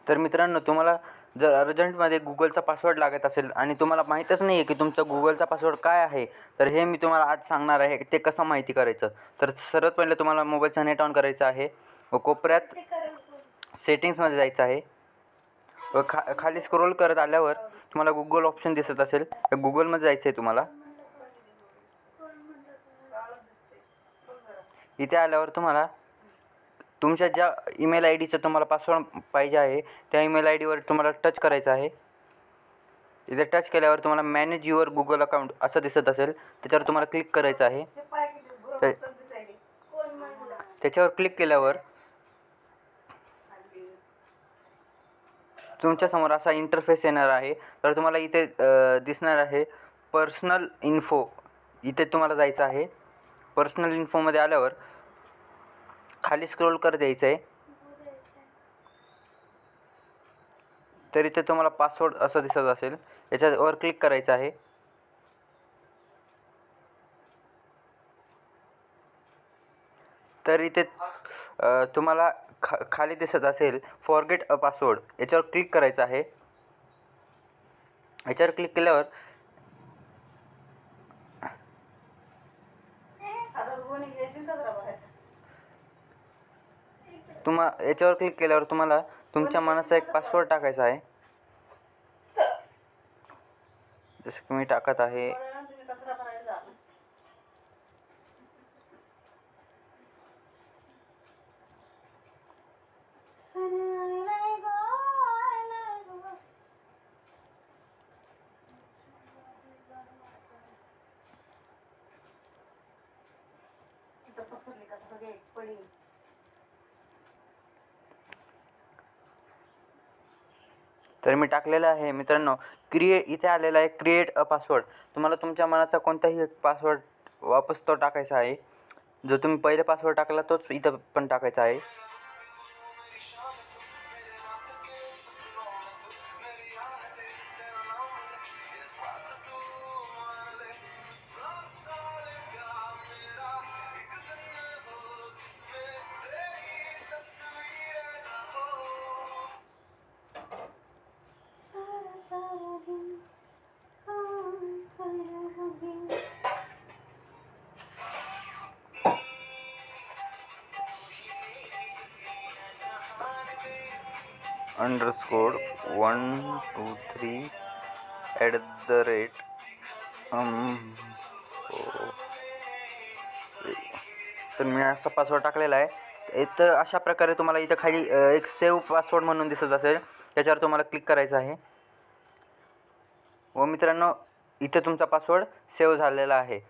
तर मित्रांनो, तुम्हाला जर अर्जंटमध्ये गुगलचा पासवर्ड लागत असेल आणि तुम्हाला माहीतच नाही आहे की तुमचा गुगलचा पासवर्ड काय आहे, तर हे मी तुम्हाला आज सांगणार आहे ते कसं माहिती करायचं. तर सर्वात पहिले तुम्हाला मोबाईलचा नेट ऑन करायचा आहे व कोपऱ्यात सेटिंग्समध्ये जायचं आहे व खाली स्क्रोल करत आल्यावर तुम्हाला गुगल ऑप्शन दिसत असेल, तर गुगलमध्ये जायचं आहे तुम्हाला. इथे आल्यावर तुम्हाला तुमच्या ज्या ईमेल आय डीचं तुम्हाला पासवर्ड पाहिजे आहे त्या ईमेल आय डीवर तुम्हाला टच करायचं आहे. इथे टच केल्यावर तुम्हाला मॅनेज युअर गुगल अकाउंट असं दिसत असेल, त्याच्यावर तुम्हाला क्लिक करायचं आहे. त्याच्यावर क्लिक केल्यावर तुमच्यासमोर असा इंटरफेस येणार आहे. तर तुम्हाला इथे दिसणार आहे पर्सनल इन्फो. इथे तुम्हाला जायचं आहे. पर्सनल इन्फोमध्ये आल्यावर खाली स्क्रोल करत यायचं आहे. तर इथे तुम्हाला पासवर्ड असं दिसत असेल, याच्यावर क्लिक करायचं आहे. तर इथे तुम्हाला खाली दिसत असेल फॉरगेट अ पासवर्ड, याच्यावर क्लिक करायचं आहे. याच्यावर क्लिक केल्यावर याच्यावर क्लिक केल्यावर तुम्हाला तुमच्या मनाचा एक पासवर्ड टाकायचा आहे. जसं की मी टाकत आहे. तर मी टाकलेलं आहे मित्रांनो. इथे आलेला आहे क्रिएट अ पासवर्ड. तुम्हाला तुमच्या मनाचा कोणताही एक पासवर्ड वापस तो टाकायचा आहे. जो तुम्ही पहिले पासवर्ड टाकला तोच इथं पण टाकायचा आहे. _123 @ तर मी असा पासवर्ड टाकलेला आहे. तर अशा प्रकारे तुम्हाला इथं खाली एक सेव्ह पासवर्ड म्हणून दिसत असेल, त्याच्यावर तुम्हाला क्लिक करायचं आहे. व मित्रांनो, इथे तुमचा पासवर्ड सेव्ह झालेला आहे.